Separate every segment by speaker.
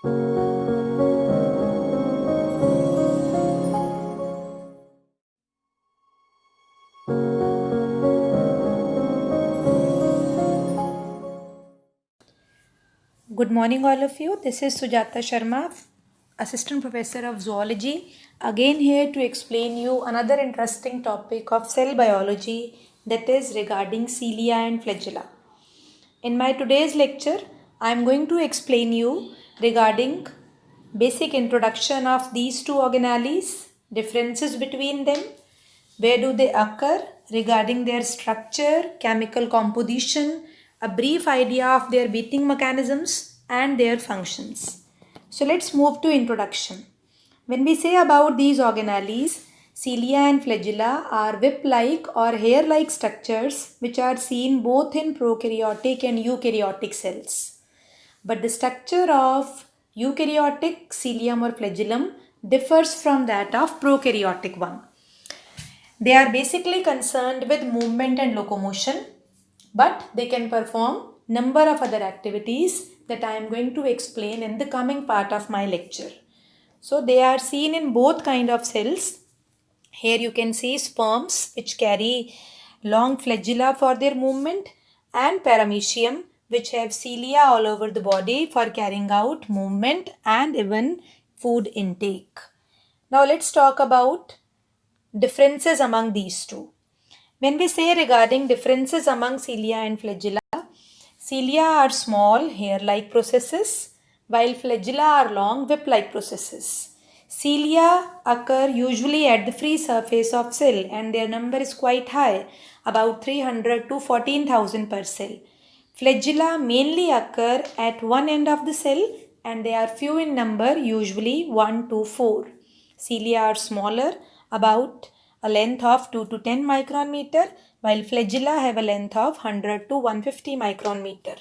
Speaker 1: Good morning, all of you. This is Sujata Sharma, Assistant Professor of Zoology, again here to explain you another interesting topic of cell biology, that is regarding cilia and flagella. In my today's lecture, I am going to explain you regarding basic introduction of these two organelles, differences between them, where do they occur, regarding their structure, chemical composition, a brief idea of their breathing mechanisms and their functions. So let's move to introduction. When we say about these organelles, cilia and flagella are whip-like or hair-like structures which are seen both in prokaryotic and eukaryotic cells. But the structure of eukaryotic cilium or flagellum differs from that of prokaryotic one. They are basically concerned with movement and locomotion, but they can perform number of other activities that I am going to explain in the coming part of my lecture. So they are seen in both kind of cells. Here you can see sperms which carry long flagella for their movement, and paramecium which have cilia all over the body for carrying out movement and even food intake. Now let's talk about differences among these two. When we say regarding differences among cilia and flagella, cilia are small hair-like processes while flagella are long whip-like processes. Cilia occur usually at the free surface of cell and their number is quite high, about 300 to 14,000 per cell. Flagella mainly occur at one end of the cell and they are few in number, usually 1 to 4. Cilia are smaller, about a length of 2 to 10 micron meter, while flagella have a length of 100 to 150 micron meter.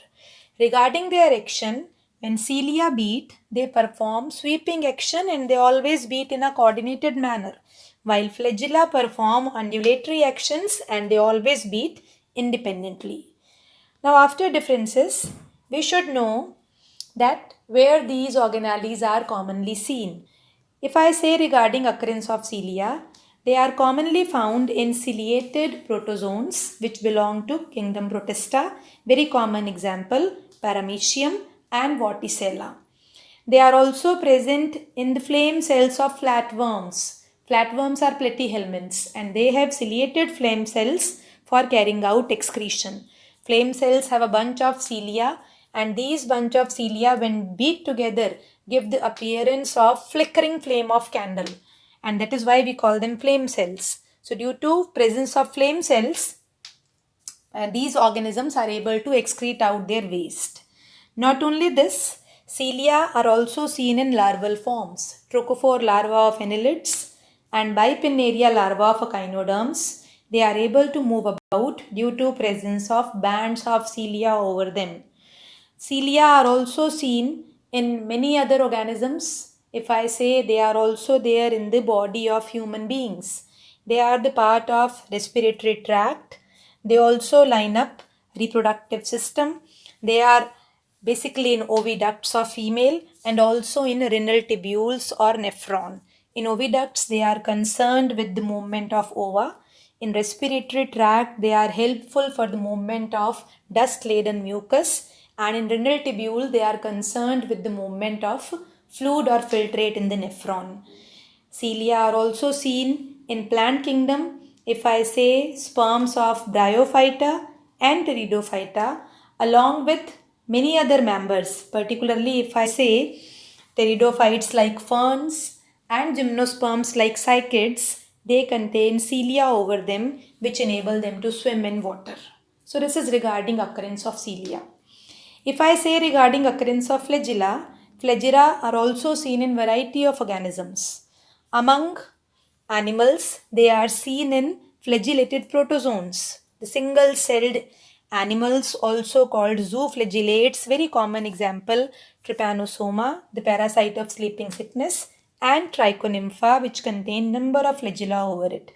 Speaker 1: Regarding their action, when cilia beat, they perform sweeping action and they always beat in a coordinated manner, while flagella perform undulatory actions and they always beat independently. Now, after differences, we should know that where these organelles are commonly seen. If I say regarding occurrence of cilia, they are commonly found in ciliated protozoans which belong to kingdom Protista, very common example, Paramecium and Vorticella. They are also present in the flame cells of flatworms. Flatworms are platyhelminths and they have ciliated flame cells for carrying out excretion. Flame cells have a bunch of cilia and these bunch of cilia when beat together give the appearance of flickering flame of candle, and that is why we call them flame cells. So due to presence of flame cells, these organisms are able to excrete out their waste. Not only this, cilia are also seen in larval forms. Trochophore larvae of annelids and bipinnaria larvae of echinoderms. They are able to move about due to presence of bands of cilia over them. Cilia are also seen in many other organisms. If I say they are also there in the body of human beings, they are the part of respiratory tract. They also line up reproductive system. They are basically in oviducts of female and also in renal tubules or nephron. In oviducts, they are concerned with the movement of ova. In respiratory tract, they are helpful for the movement of dust-laden mucus, and in renal tubule, they are concerned with the movement of fluid or filtrate in the nephron. Cilia are also seen in plant kingdom. If I say sperms of Bryophyta and Pteridophyta, along with many other members, particularly if I say pteridophytes like ferns and gymnosperms like cycads, they contain cilia over them which enable them to swim in water. So this is regarding occurrence of cilia. If I say regarding occurrence of flagella, flagella are also seen in variety of organisms. Among animals, they are seen in flagellated protozoans. The single-celled animals also called zooflagellates, very common example, Trypanosoma, the parasite of sleeping sickness, and Trichonympha, which contain number of flagella over it.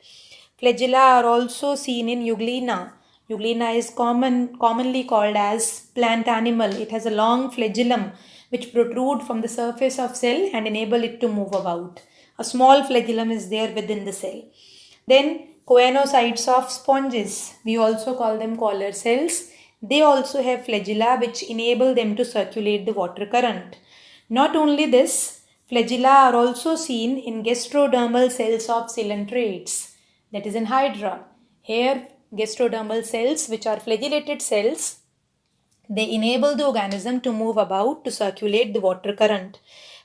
Speaker 1: Flagella are also seen in Euglena, Euglena is commonly called as plant animal. It has a long flagellum which protrude from the surface of cell and enable it to move about. A small flagellum is there within the cell. Then choanocytes of sponges, we also call them collar cells. They also have flagella which enable them to circulate the water current. Not only this, flagella are also seen in gastrodermal cells of coelentrates, that is in Hydra. Here, gastrodermal cells, which are flagellated cells, they enable the organism to move about to circulate the water current.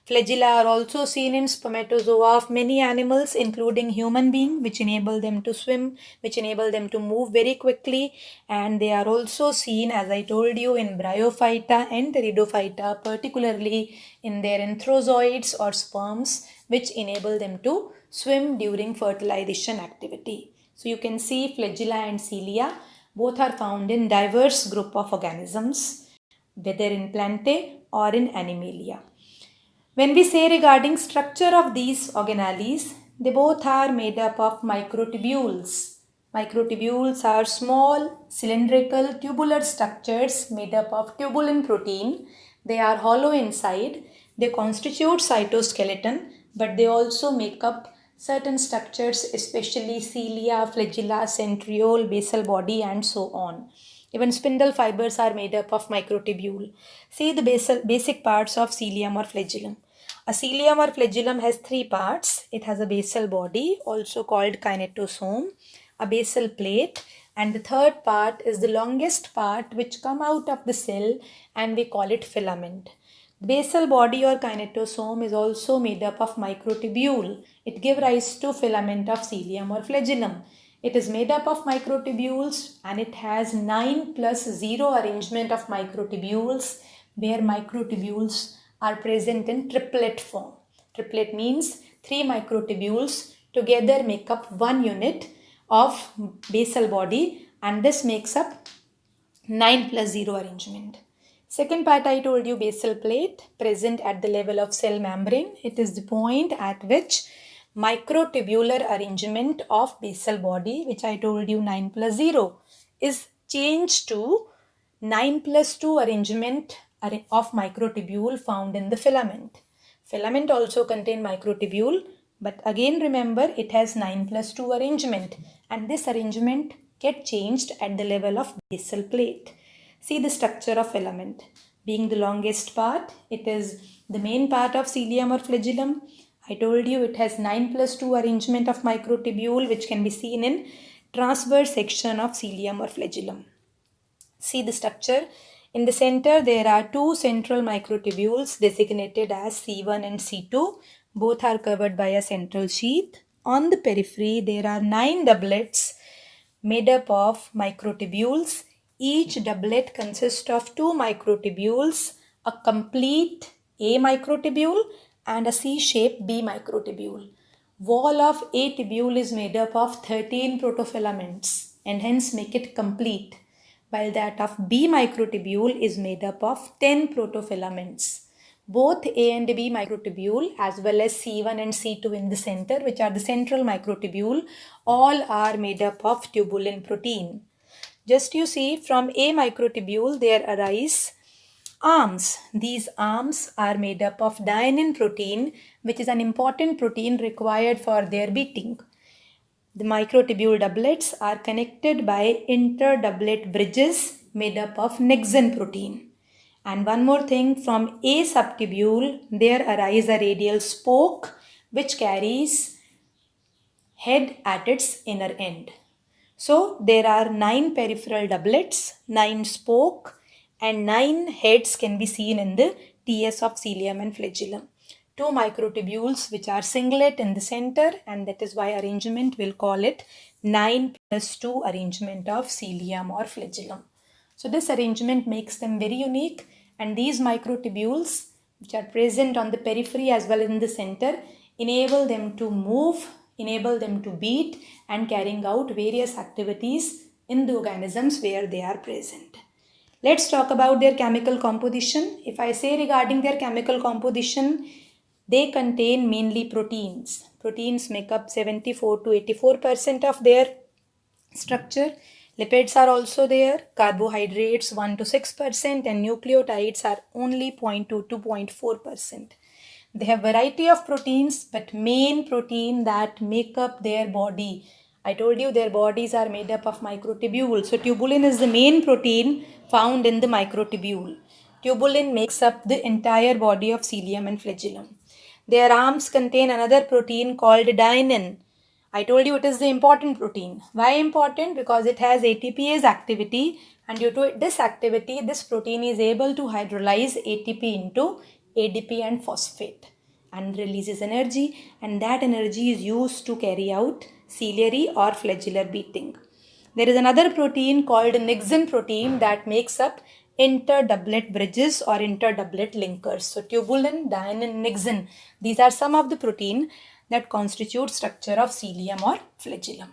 Speaker 1: Flagella are also seen in spermatozoa of many animals, including human beings, which enable them to swim, which enable them to move very quickly. And they are also seen, as I told you, in bryophyta and pteridophyta, particularly in their anthrozoids or sperms, which enable them to swim during fertilization activity. So you can see flagella and cilia both are found in diverse group of organisms, whether in plantae or in animalia. When we say regarding structure of these organelles, they both are made up of microtubules. Microtubules are small cylindrical tubular structures made up of tubulin protein. They are hollow inside. They constitute cytoskeleton, but they also make up certain structures, especially cilia, flagella, centriole, basal body, and so on. Even spindle fibers are made up of microtubule. See the basic parts of cilium or flagellum. A cilium or flagellum has three parts. It has a basal body, also called kinetosome, a basal plate, and the third part is the longest part which come out of the cell, and we call it filament. Basal body or kinetosome is also made up of microtubule. It gives rise to filament of cilium or flagellum. It is made up of microtubules and it has 9 plus 0 arrangement of microtubules, where microtubules are present in triplet form. Triplet means 3 microtubules together make up one unit of basal body, and this makes up 9 plus 0 arrangement. Second part I told you, basal plate present at the level of cell membrane. It is the point at which microtubular arrangement of basal body, which I told you 9 plus 0, is changed to 9 plus 2 arrangement of microtubule found in the filament. Filament also contain microtubule, but again remember it has 9 plus 2 arrangement, and this arrangement get changed at the level of basal plate. See the structure of filament. Being the longest part, it is the main part of cilium or flagellum. I told you it has 9 plus 2 arrangement of microtubule, which can be seen in transverse section of cilium or flagellum. See the structure. In the center, there are two central microtubules designated as C1 and C2. Both are covered by a central sheath. On the periphery, there are 9 doublets made up of microtubules. Each doublet consists of 2 microtubules, a complete A microtubule and a C-shaped B microtubule. Wall of A tubule is made up of 13 protofilaments and hence make it complete, while that of B microtubule is made up of 10 protofilaments. Both A and B microtubule, as well as C1 and C2 in the center, which are the central microtubule, all are made up of tubulin protein. Just you see, from A microtubule there arise arms. These arms are made up of dynein protein, which is an important protein required for their beating. The microtubule doublets are connected by interdoublet bridges made up of nexin protein. And one more thing, from A subtubule there arise a radial spoke which carries head at its inner end. So there are 9 peripheral doublets, 9 spoke, and 9 heads can be seen in the TS of cilium and flagellum. 2 microtubules which are singlet in the center, and that is why arrangement will call it 9 plus 2 arrangement of cilium or flagellum. So this arrangement makes them very unique, and these microtubules which are present on the periphery as well as in the center enable them to move, enable them to beat, and carrying out various activities in the organisms where they are present. Let's talk about their chemical composition. If I say regarding their chemical composition, they contain mainly proteins. Proteins make up 74 to 84% of their structure. Lipids are also there, carbohydrates 1 to 6%, and nucleotides are only 0.2 to 0.4%. They have variety of proteins, but main protein that make up their body. I told you their bodies are made up of microtubules. So tubulin is the main protein found in the microtubule. Tubulin makes up the entire body of cilium and flagellum. Their arms contain another protein called dynein. I told you it is the important protein. Why important? Because it has ATPase activity, and due to this activity, this protein is able to hydrolyze ATP into ADP and phosphate and releases energy, and that energy is used to carry out ciliary or flagellar beating. There is another protein called Nixon protein that makes up interdoublet bridges or interdoublet linkers. So tubulin, dynein, Nixon, these are some of the protein that constitute structure of cilium or flagellum.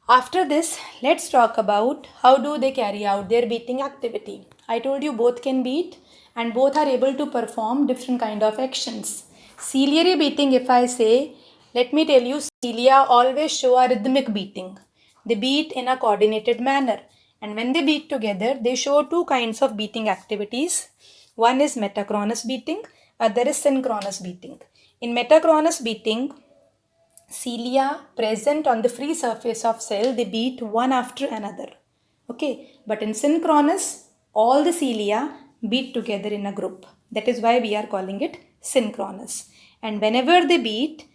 Speaker 1: After this, let's talk about how do they carry out their beating activity. I told you both can beat and both are able to perform different kind of actions. Ciliary beating, if I say, let me tell you, cilia always show a rhythmic beating. They beat in a coordinated manner, and when they beat together, they show two kinds of beating activities. One is metachronous beating, other is synchronous beating. In metachronous beating, cilia present on the free surface of cell, they beat one after another. Okay, but in synchronous, all the cilia beat together in a group. That is why we are calling it synchronous. And whenever they beat,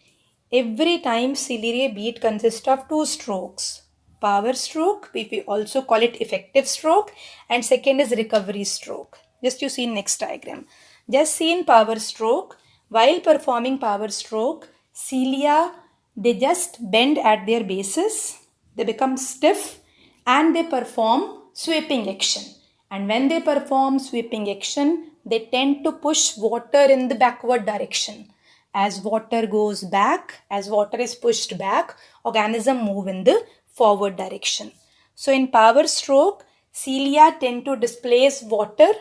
Speaker 1: every time ciliary beat consists of two strokes. Power stroke, we also call it effective stroke, and second is recovery stroke. Just you see in next diagram. Just see in power stroke, while performing power stroke, cilia, they just bend at their bases, they become stiff, and they perform sweeping action. And when they perform sweeping action, they tend to push water in the backward direction. As water goes back, as water is pushed back, organism move in the forward direction. So in power stroke, cilia tend to displace water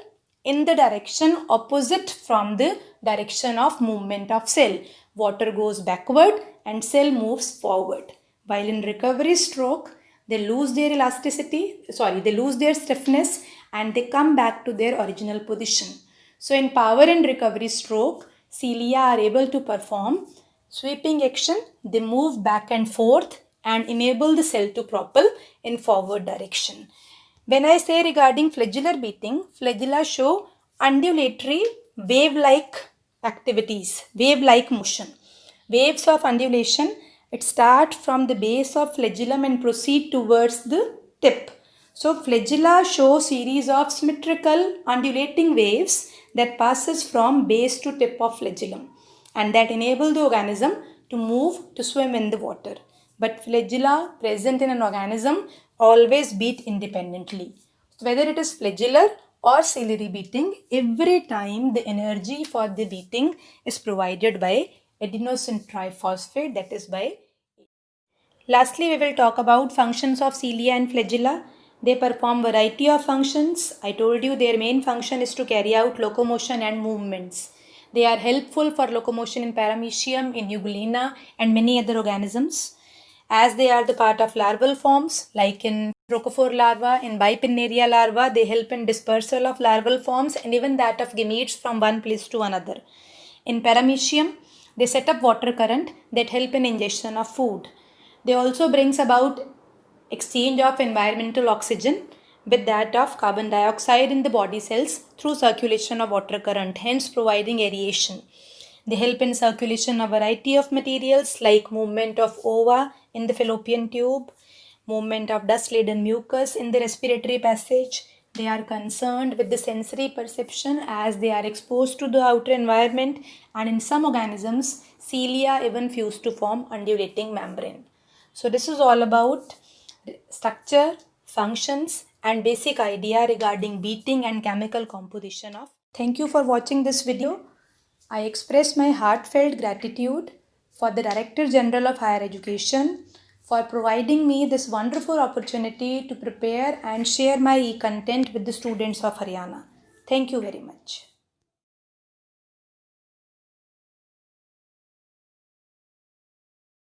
Speaker 1: in the direction opposite from the direction of movement of cell. Water goes backward and cell moves forward. While in recovery stroke, they lose their they lose their stiffness and they come back to their original position. So in power and recovery stroke, cilia are able to perform sweeping action. They move back and forth and enable the cell to propel in forward direction. When I say regarding flagellar beating, flagella show undulatory wave-like activities, wave-like motion. Waves of undulation, it starts from the base of flagellum and proceed towards the tip. So flagella show series of symmetrical undulating waves that passes from base to tip of flagellum and that enable the organism to move to swim in the water. But flagella present in an organism always beat independently. Whether it is flagellar or ciliary beating, every time the energy for the beating is provided by adenosine triphosphate, that is by. Lastly, we will talk about functions of cilia and flagella. They perform variety of functions. I told you their main function is to carry out locomotion and movements. They are helpful for locomotion in paramecium, in Euglena and many other organisms. As they are the part of larval forms, like in Roquefort larva, in Bipinnaria larva, they help in dispersal of larval forms and even that of gametes from one place to another. In paramecium, they set up water current that help in ingestion of food. They also brings about exchange of environmental oxygen with that of carbon dioxide in the body cells through circulation of water current, hence providing aeration. They help in circulation of variety of materials like movement of ova in the fallopian tube, movement of dust-laden mucus in the respiratory passage. They are concerned with the sensory perception as they are exposed to the outer environment, and in some organisms, cilia even fuse to form undulating membrane. So this is all about structure, functions and basic idea regarding beating and chemical composition of. Thank you for watching this video. I express my heartfelt gratitude for the Director General of Higher Education for providing me this wonderful opportunity to prepare and share my e-content with the students of Haryana. Thank you very much.